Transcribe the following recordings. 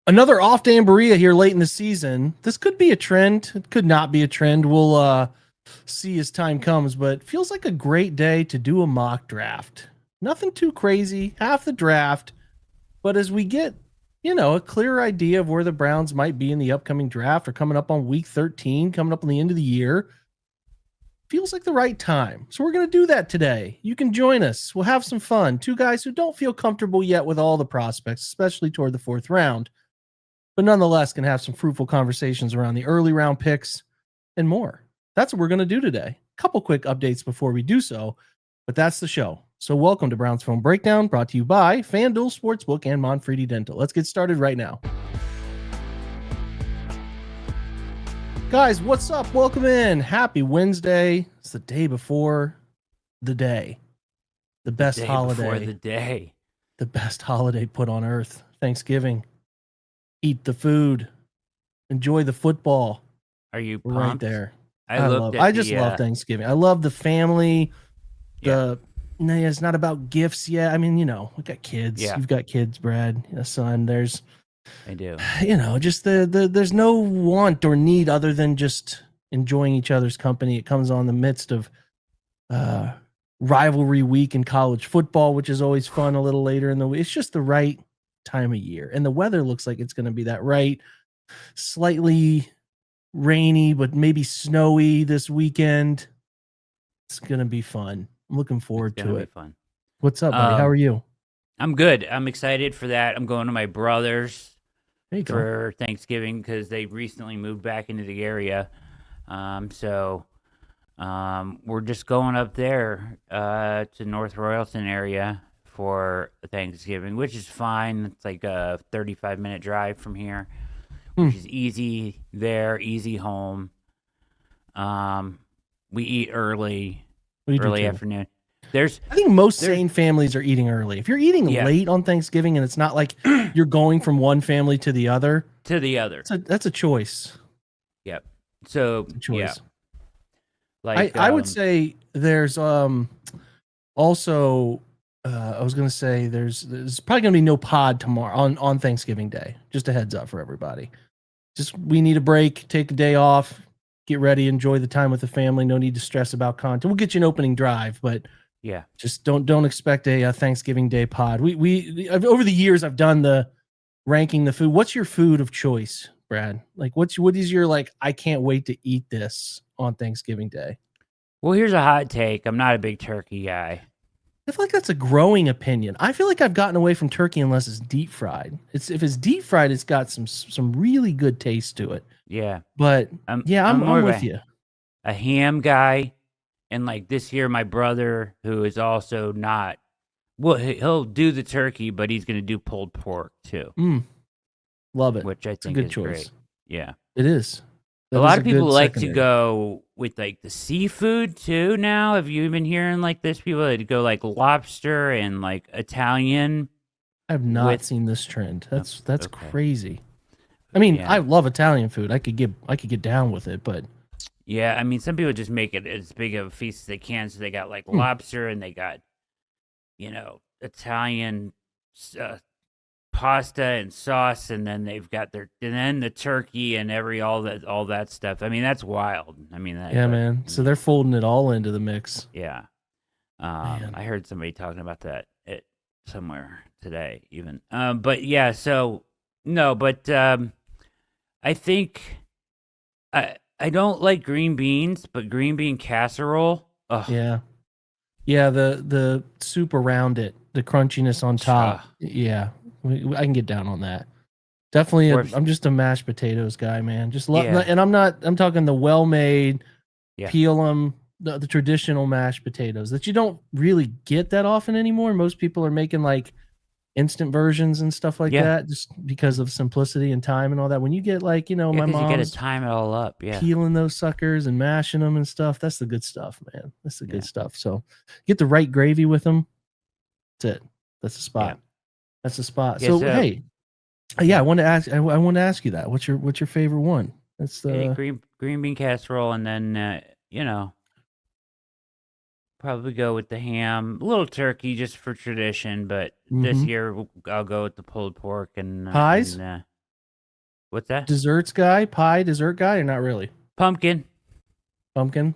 Another off day in Berea here late in the season. This could be a trend. It could not be a trend. We'll see as time comes, but feels like a great day to do a mock draft. Nothing too crazy, half the draft, but as we get, a clearer idea of where the Browns might be in the upcoming draft or coming up on week 13, coming up on the end of the year, feels like the right time. So we're going to do that today. You can join us. We'll have some fun. Two guys who don't feel comfortable yet with all the prospects, especially toward the fourth round, but nonetheless can have some fruitful conversations around the early round picks and more. That's what we're going to do today. A couple quick updates before we do so, but that's the show. So welcome to Browns Film Breakdown, brought to you by FanDuel Sportsbook and Monfredi Dental. Let's get started right now. Guys, what's up? Welcome in. Happy Wednesday. It's the day before the day. The best holiday. Before the day. The best holiday put on earth. Thanksgiving. Eat the food. Enjoy the football. Are you pumped? Right there? I just love Thanksgiving. I love the family. It's not about gifts yet. I mean, we got kids. Yeah. You've got kids, Brad, a son. I do. Just there's no want or need other than just enjoying each other's company. It comes on the midst of rivalry week in college football, which is always fun a little later in the week. It's just the right time of year. And the weather looks like it's going to be that right. Slightly rainy, but maybe snowy this weekend. It's going to be fun. I'm looking forward to it. Fun. What's up, buddy? How are you? I'm good. I'm excited for that. I'm going to my brother's for go. Thanksgiving because they recently moved back into the area. So we're just going up there to North Royalton area for Thanksgiving, which is fine. It's like a 35-minute drive from here, which is easy there, easy home. We eat early afternoon. I think most sane families are eating early. If you're eating late on Thanksgiving and it's not like you're going from one family to the other. That's a choice. Yep. So, yeah. Like I would say there's also I was going to say there's probably going to be no pod tomorrow on Thanksgiving Day. Just a heads up for everybody. We need a break, take a day off, get ready, enjoy the time with the family. No need to stress about content. We'll get you an opening drive, but just don't expect a Thanksgiving Day pod. We over the years I've done the ranking the food. What's your food of choice, Brad? Like what is your I can't wait to eat this on Thanksgiving Day? Well, here's a hot take. I'm not a big turkey guy. I feel like that's a growing opinion. I feel like I've gotten away from turkey unless it's deep fried. If it's deep fried, it's got some really good taste to it. Yeah. But I'm with you. A ham guy. And this year, my brother, who is also not, he'll do the turkey, but he's going to do pulled pork too. Love it. Which I think is a good choice. Great. Yeah. It is. A lot of people like to go with the seafood too now. Have you been hearing this? People that go lobster and Italian. I've not seen this trend. That's okay. Crazy. I mean, I love Italian food. I could get down with it, but yeah, I mean, some people just make it as big of a feast as they can. So they got lobster and they got, Italian pasta and sauce, and then they've got the turkey and all that stuff. I mean, that's wild. I mean, man. So they're folding it all into the mix. Yeah. I heard somebody talking about that somewhere today, even. But yeah, so no, but I think I don't like green beans, but green bean casserole. Ugh. Yeah. The soup around it, the crunchiness on top. Yeah. I can get down on that. Definitely. I'm just a mashed potatoes guy, man. Just love, and I'm talking the well-made, peel them, the traditional mashed potatoes that you don't really get that often anymore. Most people are making instant versions and stuff like that, just because of simplicity and time and all that. When you get my mom's, you got to time it all up, peeling those suckers and mashing them and stuff. That's the good stuff, man. That's the good stuff. So get the right gravy with them. That's it. That's the spot. Yeah. That's the spot. So hey, I want to ask you that. What's your favorite one? That's the green bean casserole, and then probably go with the ham, a little turkey just for tradition. But this year I'll go with the pulled pork and pies. What's that? Desserts guy, pie dessert guy, or not really? Pumpkin. Pumpkin.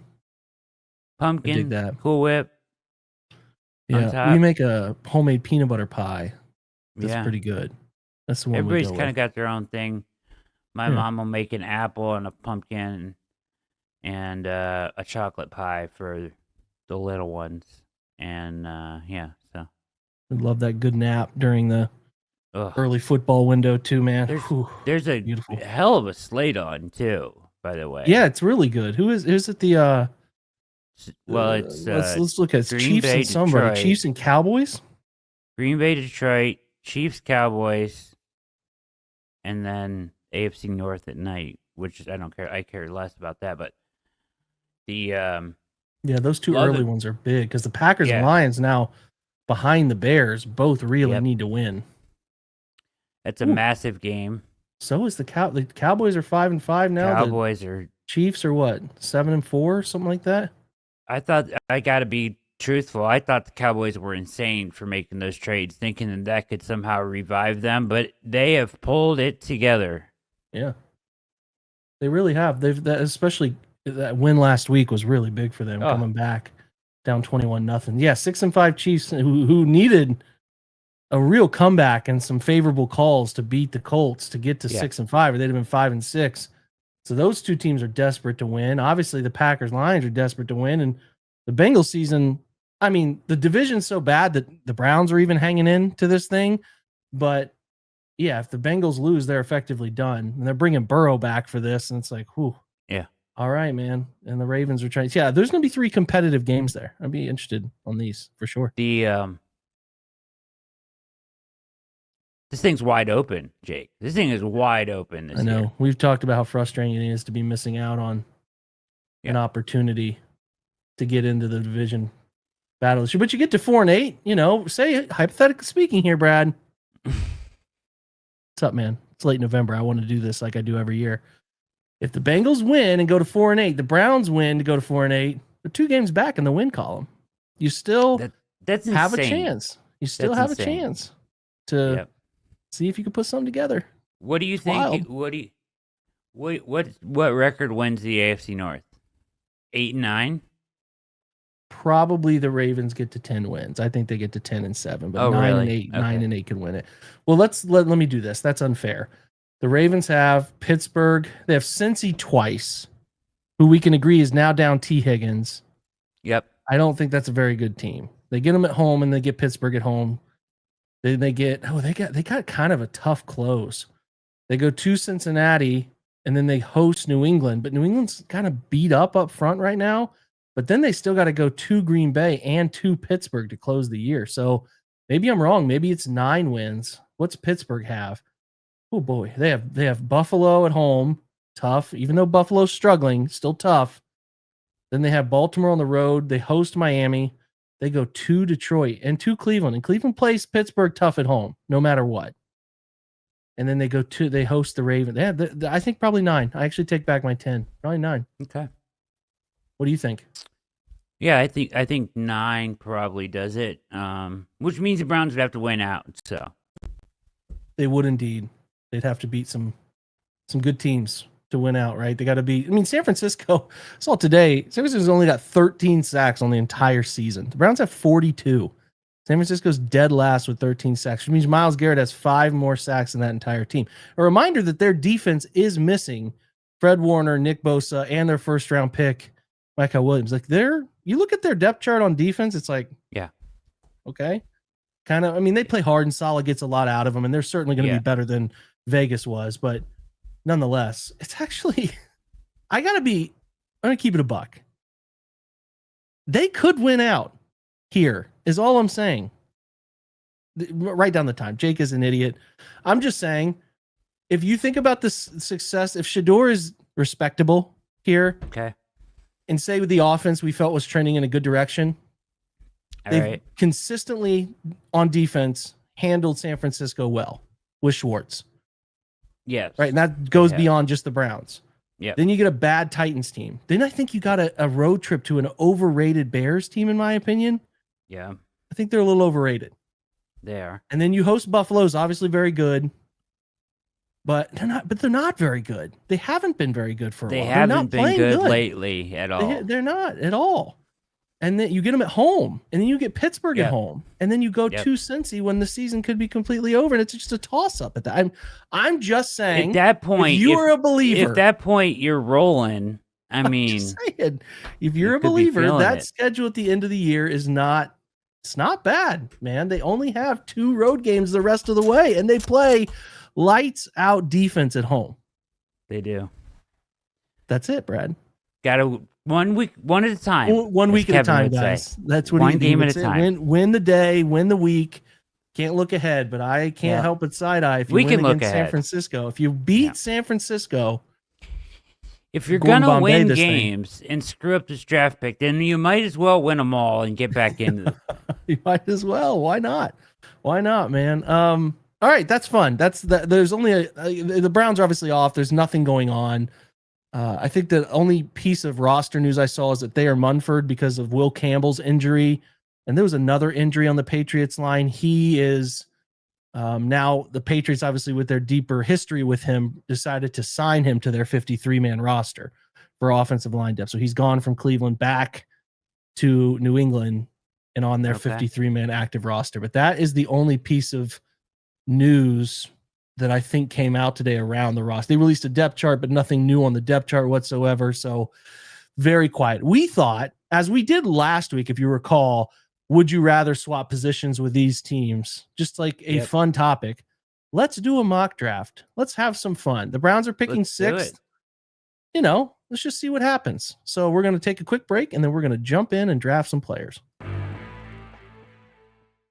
I dig Pumpkin. that. Cool Whip on Yeah, we top. make a homemade peanut butter pie. That's Yeah. pretty good. That's the one we Everybody's go kind with. of got their own thing. My Yeah. mom will make an apple and a pumpkin and a chocolate pie for the little ones. And yeah, so We love that good nap during the ugh. early football window too, man. There's Whew, there's a beautiful. hell of a slate on too, by the way. Yeah, it's really good. Who's it? The Well, it's let's look at it. It's Green Chiefs Bay, and somebody. Detroit, Chiefs and Cowboys. Green Bay, Detroit, Chiefs, Cowboys, and then AFC North at night, which I don't care. I care less about that, but the Yeah, those two Love early it. ones are big because the Packers and Yeah. Lions now behind the Bears both really Yep. need to win. That's a Ooh. massive game. So is the Cowboys are 5-5 now. The Cowboys are. Chiefs are what 7-4, something like that. I thought I got to be truthful. I thought the Cowboys were insane for making those trades, thinking that could somehow revive them, but they have pulled it together. Yeah, they really have. Especially that win last week was really big for them coming back down 21-0. Yeah, 6-5 Chiefs who needed a real comeback and some favorable calls to beat the Colts to get to 6-5, or they'd have been 5-6. So those two teams are desperate to win. Obviously, the Packers Lions are desperate to win, and the Bengals season. I mean, the division's so bad that the Browns are even hanging in to this thing. But yeah, if the Bengals lose, they're effectively done, and they're bringing Burrow back for this, and it's like, whew. Yeah. All right, man. And the Ravens are trying. Yeah, there's going to be 3 competitive games there. I'd be interested on these for sure. This thing's wide open, Jake. This thing is wide open this I know. year. We've talked about how frustrating it is to be missing out on an opportunity to get into the division battle. But you get to 4-8, say hypothetically speaking here, Brad. What's up, man? It's late November. I want to do this like I do every year. If the Bengals win and go to 4-8, the Browns win to go to 4-8, they're 2 games back in the win column. You still that's have insane. a chance. You still have a chance to see if you can put something together. What do you think? What record wins the AFC North? 8-9. Probably the Ravens get to 10 wins. I think they get to 10-7, but 9-8, 9-8 can win it. Well, let me do this. That's unfair. The Ravens have Pittsburgh. They have Cincy twice, who we can agree is now down T. Higgins. Yep. I don't think that's a very good team. They get them at home and they get Pittsburgh at home. Then they got kind of a tough close. They go to Cincinnati and then they host New England, but New England's kind of beat up front right now. But then they still got to go to Green Bay and to Pittsburgh to close the year. So maybe I'm wrong. Maybe it's 9 wins. What's Pittsburgh have? Oh boy, they have Buffalo at home, tough. Even though Buffalo's struggling, still tough. Then they have Baltimore on the road. They host Miami. They go to Detroit and to Cleveland. And Cleveland plays Pittsburgh tough at home, no matter what. And then they host the Ravens. I think probably 9. I actually take back my 10. Probably 9. Okay. What do you think? Yeah, I think 9 probably does it. Which means the Browns would have to win out. So they would indeed. They'd have to beat some good teams to win out, right? They got to beat. I mean, San Francisco. I saw today. San Francisco's only got 13 sacks on the entire season. The Browns have 42. San Francisco's dead last with 13 sacks, which means Myles Garrett has 5 more sacks than that entire team. A reminder that their defense is missing Fred Warner, Nick Bosa, and their first-round pick, Micah Williams. Like you look at their depth chart on defense, it's like, okay. Kind of, I mean, they play hard and Saleh gets a lot out of them, and they're certainly going to be better than Vegas was, but nonetheless, it's actually, I'm going to keep it a buck. They could win out here, is all I'm saying. Write down the time. Jake is an idiot. I'm just saying, if you think about this success, if Shador is respectable here, and say with the offense we felt was trending in a good direction, they've consistently on defense handled San Francisco well with Schwartz. Yes. Right. And that goes beyond just the Browns. Yeah. Then you get a bad Titans team. Then I think you got a road trip to an overrated Bears team, in my opinion. Yeah. I think they're a little overrated. They are. And then you host Buffalo's obviously very good. but they're not very good. They haven't been very good for a They while. They're haven't not been playing good good. lately at all. They're not at all. And then you get them at home, and then you get Pittsburgh at Yep. home, and then you go Yep. to Cincy when the season could be completely over, and it's just a toss up at that. I'm just saying, At that point, if you are a believer, at that point you're rolling. I I'm mean, just saying, if you you're a could be believer, feeling that it. schedule at the end of the year is not. It's not bad, man. They only have 2 road games the rest of the way, and they play lights out defense at home. They do. That's it, Brad. Got to one at a time. One as week at a Kevin time, would say. guys. That's what One he game would at a say. time. Win the day, win the week. Can't look ahead, but I can't Yeah. help but side eye if you We win can look against San ahead. Francisco. If you beat Yeah. San Francisco, If you're Gordon gonna Bombay win this thing. games and screw up this draft pick, then you might as well win them all and get back into the you might as well. Why not? Why not, man? All right, that's fun. There's only the Browns are obviously off. There's nothing going on. I think the only piece of roster news I saw is that Thayer Munford, because of Will Campbell's injury, and there was another injury on the Patriots line. He is now the Patriots, obviously with their deeper history with him, decided to sign him to their 53-man roster for offensive line depth. So he's gone from Cleveland back to New England and on their 53-man active roster. But that is the only piece of news that I think came out today around the roster. They released a depth chart, but nothing new on the depth chart whatsoever. So very quiet. We thought, as we did last week, if you recall, would you rather swap positions with these teams? Just like a fun topic. Let's do a mock draft. Let's have some fun. The Browns are picking 6th. You know, let's just see what happens. So we're going to take a quick break, and then we're going to jump in and draft some players.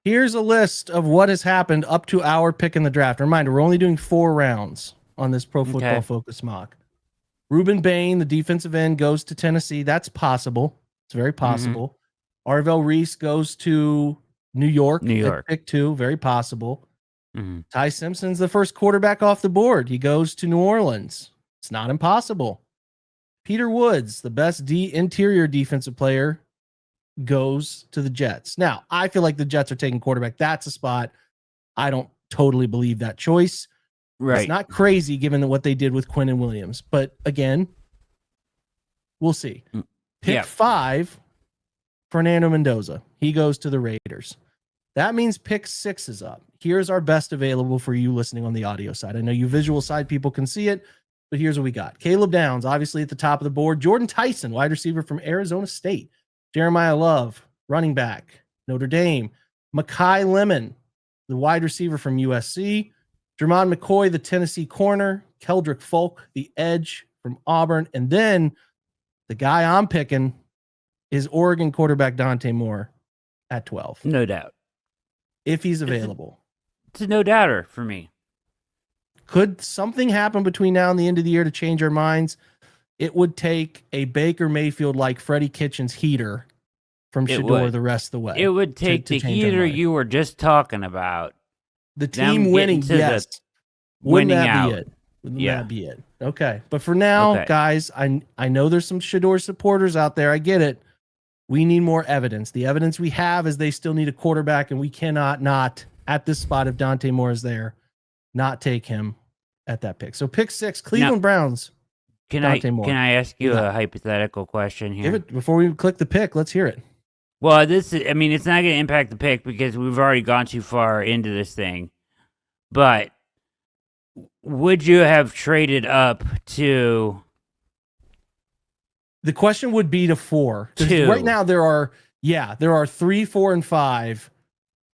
Here's a list of what has happened up to our pick in the draft. Reminder, we're only doing 4 rounds on this Pro Football Focus mock. Ruben Bain, the defensive end, goes to Tennessee. That's possible. It's very possible. Arvell Reese goes to New York. At pick 2. Very possible. Ty Simpson's the first quarterback off the board. He goes to New Orleans. It's not impossible. Peter Woods, the best interior defensive player, goes to the Jets. Now, I feel like the Jets are taking quarterback. That's a spot. I don't totally believe that choice. Right. It's not crazy given what they did with Quinnen Williams. But again, we'll see. Pick 5, Fernando Mendoza. He goes to the Raiders. That means pick 6 is up. Here's our best available for you listening on the audio side. I know you visual side people can see it, but here's what we got. Caleb Downs, obviously at the top of the board. Jordan Tyson, wide receiver from Arizona State. Jeremiah Love, running back, Notre Dame. Mekhi Lemon, the wide receiver from USC. Jermon McCoy, the Tennessee corner. Keldrick Folk, the edge from Auburn. And then the guy I'm picking is Oregon quarterback Dante Moore at 12. No doubt. If he's available. It's a no doubter for me. Could something happen between now and the end of the year to change our minds? It would take a Baker Mayfield like Freddie Kitchens heater from Shedeur the rest of the way. It would take the heater you were just talking about. The team winning, yes. Winning out. Wouldn't that be it? Okay. But for now, guys, I know there's some Shedeur supporters out there. I get it. We need more evidence. The evidence we have is they still need a quarterback, and we cannot not, at this spot, if Dante Moore is there, not take him at that pick. So pick 6, Cleveland Browns. Can I ask you a hypothetical question here? Before we click the pick, let's hear it. Well, it's not going to impact the pick because we've already gone too far into this thing. But would you have traded up to... The question would be to 4. Right now there are 3, 4, and 5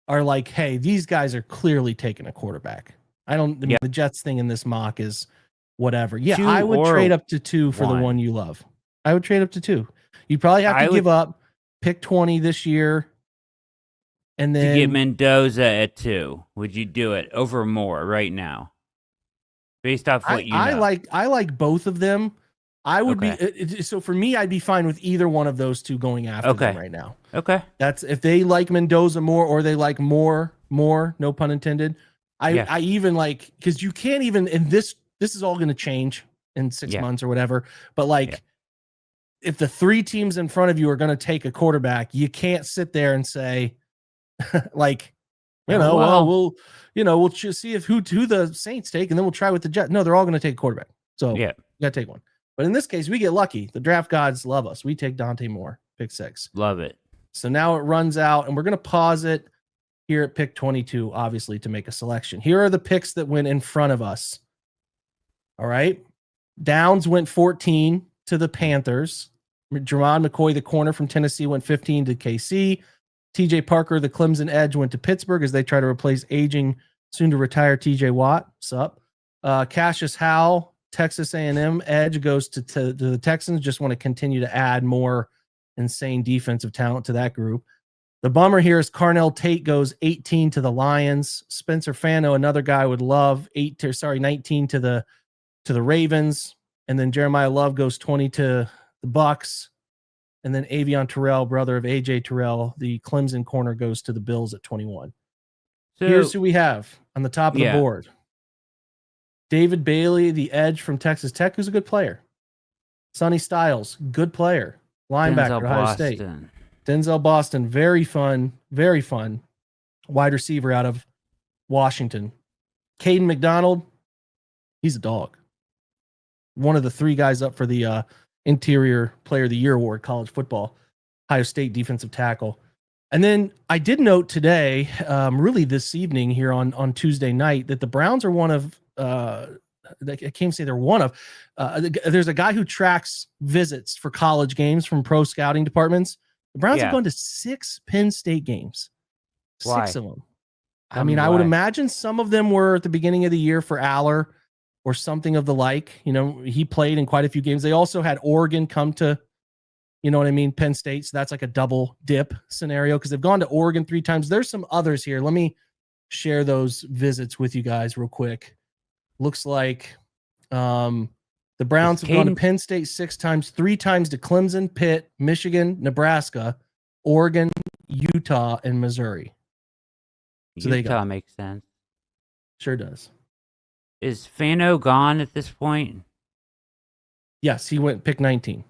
are like, hey, these guys are clearly taking a quarterback. The Jets thing in this mock is whatever. Yeah, I would trade up to 2 for the one you love. I would trade up to 2. You'd probably have to give up pick 20 this year. And then to get Mendoza at 2. Would you do it over Moore right now? Based off what you know. I like both of them. I would be so for me, I'd be fine with either one of those two going after them right now. Okay. That's if they like Mendoza more or they like more, no pun intended. I even like, because you can't even, and this is all going to change in 6 months or whatever. But if the 3 teams in front of you are going to take a quarterback, you can't sit there and say, Oh Well, well. we'll just see if who the Saints take, and then we'll try with the Jets. No, they're all going to take a quarterback. So Yeah, you got to take one. But in this case, we get lucky. The draft gods love us. We take Dante Moore, pick 6. love it. So now it runs out, and we're going to pause it here at pick 22, obviously, to make a selection. Here are the picks that went in front of us. All right. Downs went 14 to the Panthers. Jermon McCoy, the corner from Tennessee, went 15 to KC. TJ Parker, the Clemson edge, went to Pittsburgh as they try to replace aging, soon to retire TJ Watt. Sup. Cassius Howell, Texas A&M edge, goes to the Texans. Just want to continue to add more insane defensive talent to that group. The bummer here is Carnell Tate goes 18 to the Lions. Spencer Fano, another guy I would love, 19 to the Ravens. And then Jeremiah Love goes 20 to the Bucks. And then Avion Terrell, brother of AJ Terrell, the Clemson corner, goes to the Bills at 21. So Here's who we have on the top of the yeah. board. David Bailey, the edge from Texas Tech, who's a good player. Sonny Styles, good player. Linebacker, Denzel Ohio State. Boston. Denzel Boston, very fun. Wide receiver out of Washington. Caden McDonald, he's a dog. One of the 3 guys up for the Interior Player of the Year award, college football. Ohio State defensive tackle. And then I did note today, really this evening here on Tuesday night, that the Browns are one of, I can't say they're one of, there's a guy who tracks visits for college games from pro scouting departments. The Browns have gone to 6 Penn State games. Why? 6 of them. Tell I me mean, I would why. imagine some of them were at the beginning of the year for Aller or something of the like. He played in quite a few games. They also had Oregon come to, Penn State. So that's like a double dip scenario because they've gone to Oregon 3 times. There's some others here. Let me share those visits with you guys real quick. Looks like the Browns have gone to Penn State 6 times, 3 times to Clemson, Pitt, Michigan, Nebraska, Oregon, Utah, and Missouri. So Utah makes sense. Sure does. Is Fano gone at this point? Yes, he went pick 19.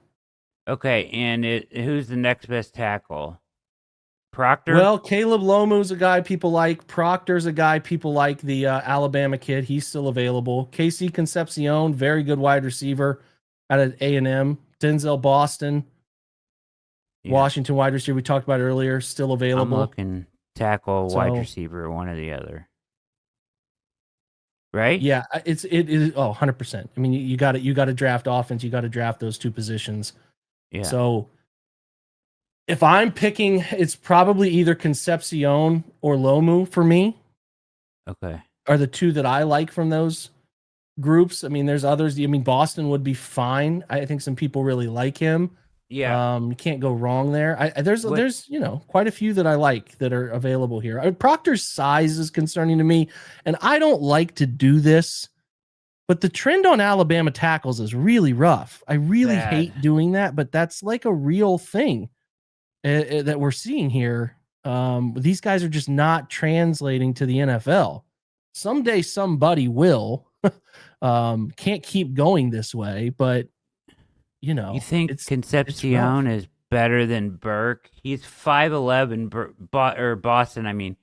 Okay, and who's the next best tackle? Proctor? Well, Caleb Lomu's a guy people like. Proctor's a guy people like. The Alabama kid, he's still available. KC Concepcion, very good wide receiver out of A&M. Denzel Boston, Washington wide receiver we talked about earlier, still available. I'm looking tackle, wide receiver, one or the other. Right? Yeah, it is 100%. I mean, you got to draft offense, you got to draft those 2 positions. Yeah. So if I'm picking, it's probably either Concepcion or Lomu for me. Okay. Are the 2 that I like from those groups. I mean, there's others. I mean, Boston would be fine. I think some people really like him. Yeah. You can't go wrong there. There's quite a few that I like that are available here. Proctor's size is concerning to me, and I don't like to do this, but the trend on Alabama tackles is really rough. I really hate doing that, but that's like a real thing that we're seeing here. These guys are just not translating to the NFL. Someday somebody will. Can't keep going this way, but you think Concepcion is better than Burke? He's 5'11", or Boston. I mean,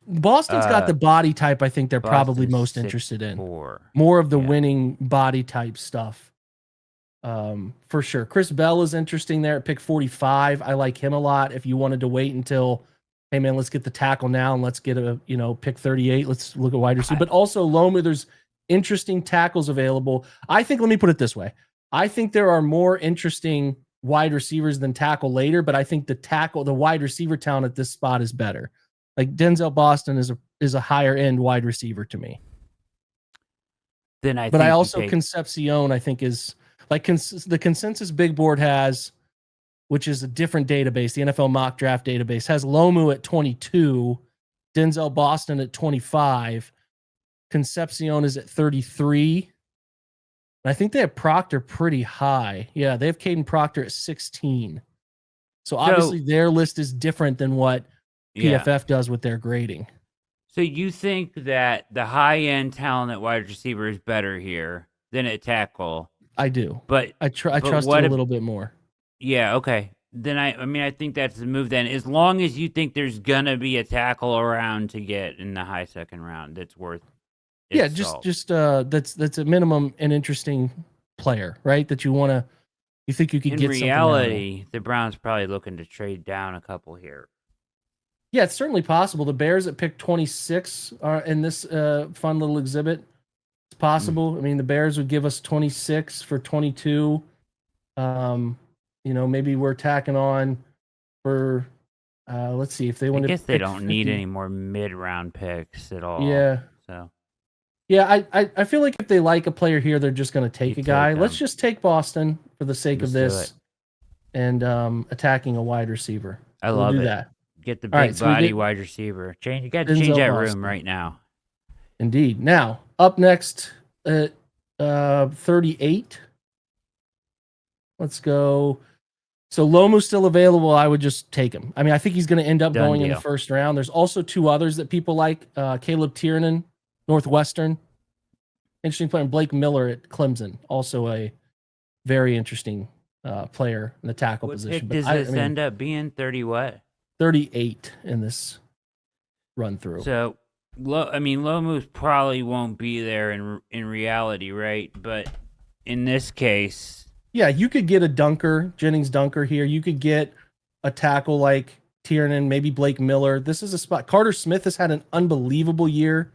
Boston's got the body type I think they're probably most interested in. More of the winning body type stuff. For sure. Chris Bell is interesting there at pick 45. I like him a lot. If you wanted to wait until, hey man, let's get the tackle now and let's get a pick 38. Let's look at wide receiver. But also Loma, there's interesting tackles available. I think, let me put it this way. I think there are more interesting wide receivers than tackle later, but I think the wide receiver talent at this spot is better. Like Denzel Boston is a higher end wide receiver to me. But I also Concepcion I think is like the consensus big board has, which is a different database. The NFL mock draft database has Lomu at 22, Denzel Boston at 25, Concepcion is at 33. And I think they have Proctor pretty high. Yeah, they have Caden Proctor at 16. So obviously their list is different than what PFF does with their grading. So you think that the high-end talent at wide receiver is better here than at tackle? I do. But I trust it a little bit more. Yeah, okay. then I mean, I think that's the move. Then, as long as you think there's gonna be a tackle around to get in the high second round, that's worth Yeah, its salt. that's a minimum an interesting player, right? That you think you could In get something out of. reality, the Browns probably looking to trade down a couple here. Yeah, it's certainly possible. The Bears at pick 26 are in this fun little exhibit. It's Mm. possible. I mean, the Bears would give us 26 for 22. Um, maybe we're tacking on for let's see if they I want to guess they pick don't need 50. any more mid-round picks at all. Yeah. So Yeah, I feel like if they like a player here, they're just going to you take a take guy. Let's them. just take Boston for the sake of Let's do it. this and attacking a wide receiver. I We'll love do it. that. Get the All right, big so we body get wide receiver. Change. You got to change Denzel that room Boston. right now. Indeed. Now, up next at 38. Let's go. So Lomu's still available. I would just take him. I mean, I think he's going to end up Done going in the deal. first round. There's also two others that people like. Caleb Tiernan, Northwestern. Interesting player. And Blake Miller at Clemson. Also a very interesting player in the tackle What position. pick But does I this mean, end up being? 30 what? 38 in this run through. So, I mean, Lomus probably won't be there in reality, right? But in this case, Yeah, you could get a dunker, Jennings dunker here. You could get a tackle like Tiernan, maybe Blake Miller. This is a spot. Carter Smith has had an unbelievable year.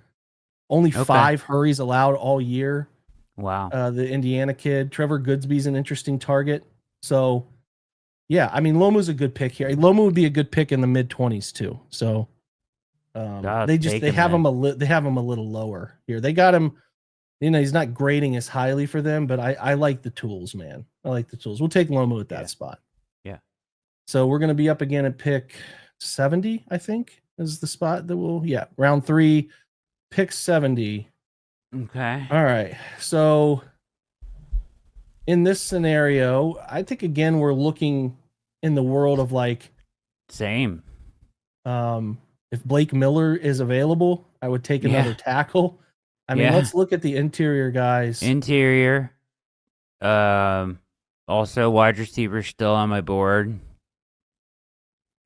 Only okay. 5 hurries allowed all year. Wow. The Indiana kid. Trevor Goodsby's an interesting target. So, yeah, I mean, Lomu's a good pick here. Lomu would be a good pick in the mid 20s too. So, they have him they have him a little lower here. They got him. He's not grading as highly for them, but I like the tools, man. I like the tools. We'll take Lomu at that spot. Yeah. So we're going to be up again at pick 70, I think, is the spot that round 3, pick 70. Okay. All right. So in this scenario, I think again we're looking in the world of like same. If Blake Miller is available, I would take another tackle. I mean, let's look at the interior guys. Interior. Also wide receiver still on my board.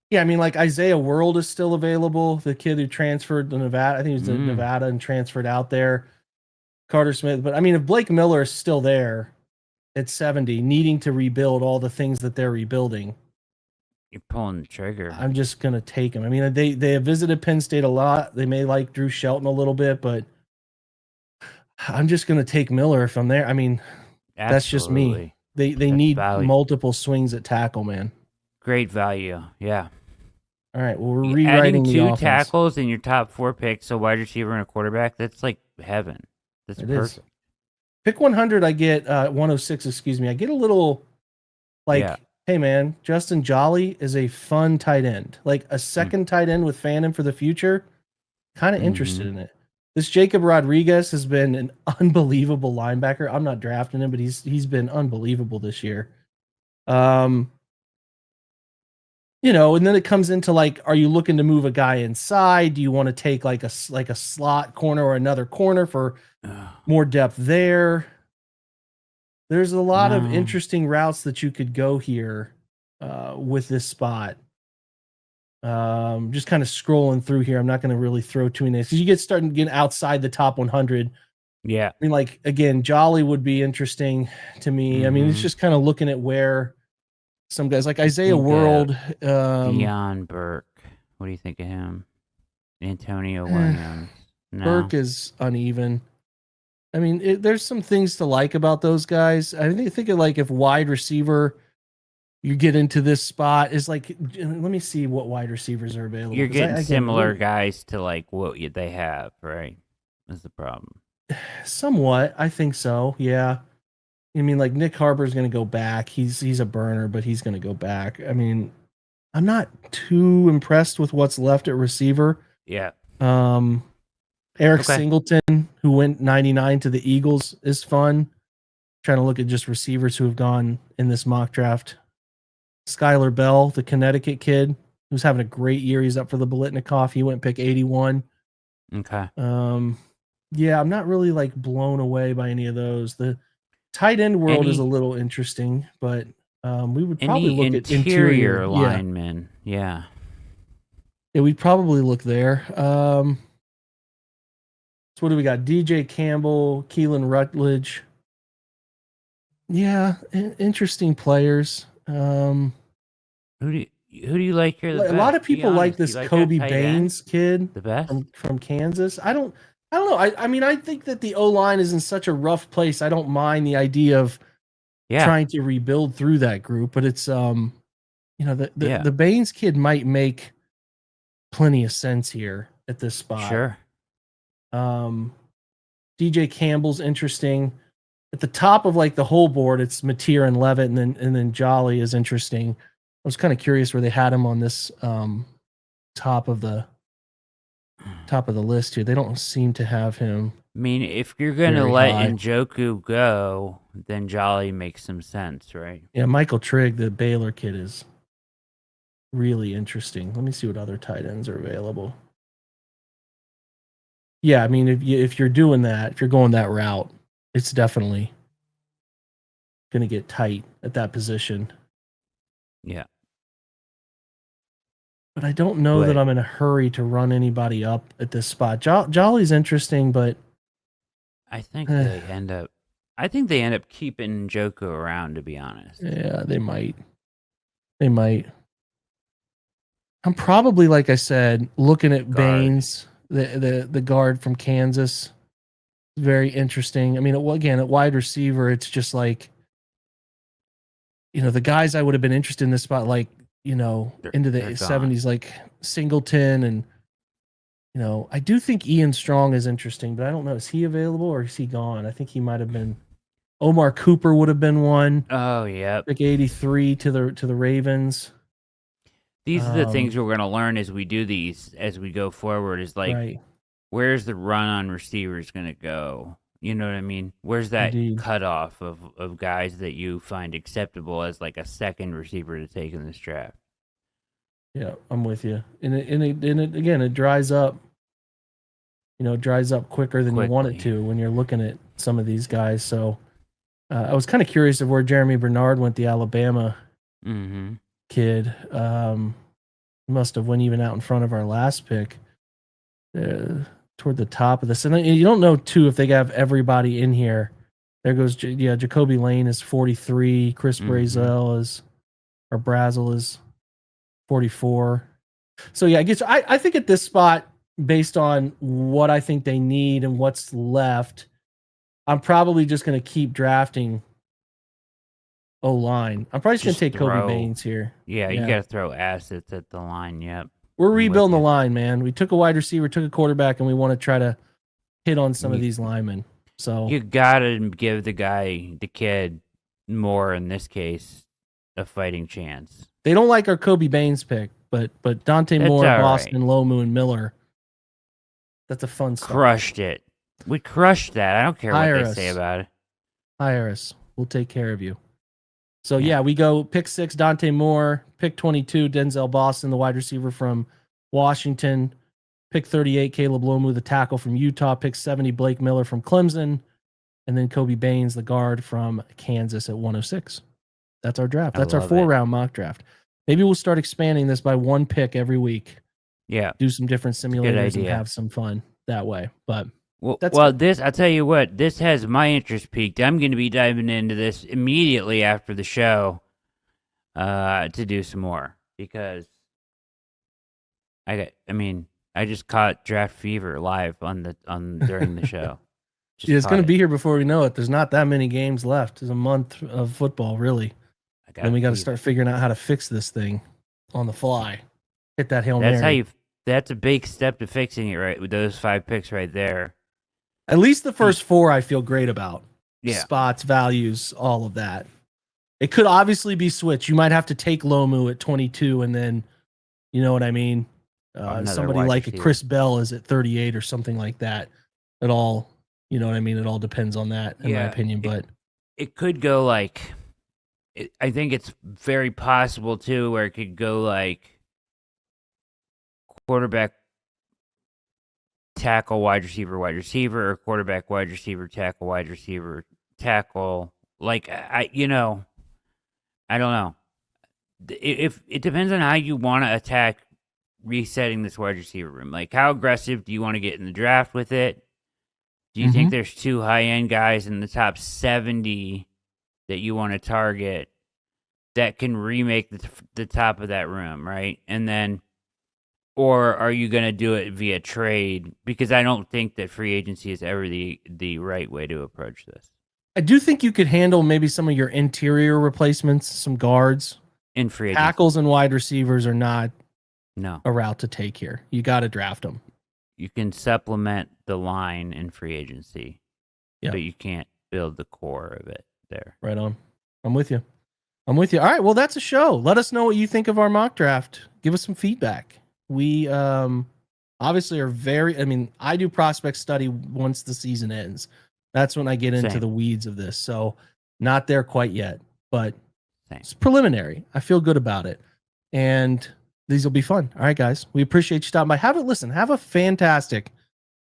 Yeah, I mean, like Isaiah World is still available. The kid who transferred to Nevada, I think he was in Nevada and transferred out there. Carter Smith. But I mean, if Blake Miller is still there at 70, needing to rebuild all the things that they're rebuilding, you're pulling the trigger. I'm just going to take him. I mean, they have visited Penn State a lot. They may like Drew Shelton a little bit, but I'm just going to take Miller if I'm there. I mean, that's just me. They need multiple swings at tackle, man. Great value. Yeah. All right. Well, we're rewriting the offense. 2 tackles in your top 4 picks, a wide receiver and a quarterback. That's like heaven. That's perfect. Pick 100. I get 106. Excuse me. I get a little like, hey man, Justin Jolly is a fun tight end. Like a second tight end with Phantom for the future. Kind of interested in it. This Jacob Rodriguez has been an unbelievable linebacker. I'm not drafting him, but he's been unbelievable this year. And then it comes into like, are you looking to move a guy inside? Do you want to take like a slot corner or another corner for more depth there? There's a lot of interesting routes that you could go here with this spot. Just kind of scrolling through here. I'm not going to really throw too many because you starting to get outside the top 100. Yeah. I mean, like, again, Jolly would be interesting to me. I mean, it's just kind of looking at where some guys like Isaiah World. Deion Burke. What do you think of him? Antonio Williams. No. Burke is uneven. I mean, there's some things to like about those guys. I think of like if wide receiver, you get into this spot is like, let me see what wide receivers are available. You're getting similar guys to like what they have, right? That's the problem. Somewhat, I think so. Yeah. I mean, like Nick Harper's going to go back. He's a burner, but he's going to go back. I mean, I'm not too impressed with what's left at receiver. Yeah. Eric Singleton, who went 99 to the Eagles, is fun. Trying to look at just receivers who have gone in this mock draft. Skylar Bell, the Connecticut kid, who's having a great year. He's up for the Biletnikoff. He went pick 81. Okay. Yeah, I'm not really like blown away by any of those. The tight end world is a little interesting, but We would probably Any look at interior. interior Yeah. linemen? Yeah. Yeah, we'd probably look there. So what do we got? DJ Campbell, Keelan Rutledge. Yeah, interesting players. Who do you like here the A lot of best? Be people like honest. Do this you like that Kobe tight end Baines kid the best? from Kansas. I don't know. I mean, I think that the O line is in such a rough place. I don't mind the idea of Yeah. trying to rebuild through that group, but it's Yeah. the Baines kid might make plenty of sense here at this spot. Sure. Um, DJ Campbell's interesting. At the top of like the whole board, it's Mateer and Levitt, and then Jolly is interesting. I was kind of curious where they had him on this top of the list here. They don't seem to have him I mean, if you're gonna very let high. Njoku go, then Jolly makes some sense, right? Yeah, Michael Trigg, the Baylor kid, is really interesting. Let me see what other tight ends are available. Yeah, I mean, if you're doing that, if you're going that route, it's definitely going to get tight at that position. Yeah. But I don't know that I'm in a hurry to run anybody up at this spot. Jolly's interesting, but I think they end up. I think they end up keeping Njoku around. To be honest. Yeah, they might. They might. I'm probably, like I said, looking at Baines, the guard from Kansas. Very interesting. I mean, again, at wide receiver, it's just like, the guys I would have been interested in this spot, like, into the 70s, like Singleton. And, I do think Ian Strong is interesting, but I don't know. Is he available or is he gone? I think he might have been. Omar Cooper would have been one. Oh, yeah. Pick 83 to the Ravens. These are the things we're going to learn as we do these, as we go forward, is like, right. Where's the run on receivers going to go? You know what I mean? Where's that cutoff of guys that you find acceptable as like a second receiver to take in this draft? Yeah, I'm with you. And it dries up. It dries up quicker than you want it to when you're looking at some of these guys. So I was kind of curious of where Jeremy Bernard went, the Alabama kid. Must have went even out in front of our last pick. Toward the top of this, and you don't know too if they have everybody in here. There goes, Jacoby Lane is 43. Chris Brazel is 44. So yeah, I think at this spot, based on what I think they need and what's left, I'm probably just going to keep drafting O-line. I'm probably just going to take Kobe Baines here. Yeah, you got to throw assets at the line. Yep. We're rebuilding the line, man. We took a wide receiver, took a quarterback, and we want to try to hit on some of these linemen. So you gotta give the kid, more in this case, a fighting chance. They don't like our Kobe Baines pick, but Dante Moore, Boston, Lomu, and Miller. That's a fun start. Crushed it. We crushed that. I don't care what they say about it. Hire us. We'll take care of you. So yeah, we go pick 6, Dante Moore. Pick 22, Denzel Boston, the wide receiver from Washington. Pick 38, Caleb Lomu, the tackle from Utah. Pick 70, Blake Miller from Clemson. And then Kobe Baines, the guard from Kansas at 106. That's our draft. That's our 4-round mock draft. Maybe we'll start expanding this by one pick every week. Yeah. Do some different simulators and have some fun that way. But this, I'll tell you what, this has my interest peaked. I'm going to be diving into this immediately after the show to do some more because I just caught draft fever live during the show. It's going to be here before we know it. There's not that many games left. There's a month of football, really. Then we got to start figuring out how to fix this thing on the fly. Hit that Hail Mary. That's a big step to fixing it, right? With those 5 picks right there. At least the first 4 I feel great about. Yeah. Spots, values, all of that. It could obviously be switched. You might have to take Lomu at 22 and then, you know what I mean? Somebody like a Chris Bell is at 38 or something like that. It all, you know what I mean? It all depends on that, in my opinion. But it could go like, I think it's very possible too, where it could go like quarterback, tackle, wide receiver, or quarterback, wide receiver, tackle, wide receiver, tackle. Like, I I don't know. If it depends on how you want to attack resetting this wide receiver room. Like, how aggressive do you want to get in the draft with it? Do you think there's 2 high-end guys in the top 70 that you want to target that can remake the top of that room, right? And then, or are you going to do it via trade? Because I don't think that free agency is ever the right way to approach this. I do think you could handle maybe some of your interior replacements, some guards. In free agency. Tackles and wide receivers are not No. a route to take here. You got to draft them. You can supplement the line in free agency, but you can't build the core of it there. Right on. I'm with you. All right. Well, that's a show. Let us know what you think of our mock draft. Give us some feedback. We obviously are I do prospect study once the season ends. That's when I get into the weeds of this. So not there quite yet, but it's preliminary. I feel good about it. And these will be fun. All right, guys. We appreciate you stopping by. Have a fantastic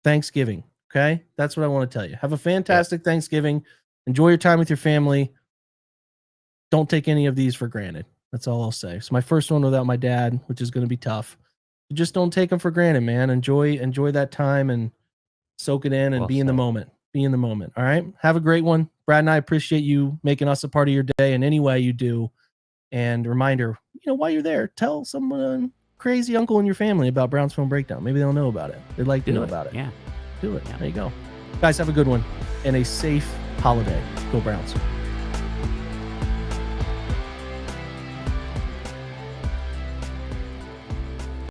Thanksgiving. Okay. That's what I want to tell you. Have a fantastic Thanksgiving. Enjoy your time with your family. Don't take any of these for granted. That's all I'll say. It's my first one without my dad, which is going to be tough. Just don't take them for granted, man. Enjoy that time and soak it in and be in the moment. Be in the moment. All right. Have a great one. Brad and I appreciate you making us a part of your day in any way you do. And reminder, while you're there, tell someone, crazy uncle in your family about Browns Film Breakdown. Maybe they'll know about it. They'd like to know about it. Yeah. Do it. Yeah. There you go. Guys, have a good one and a safe holiday. Go Browns.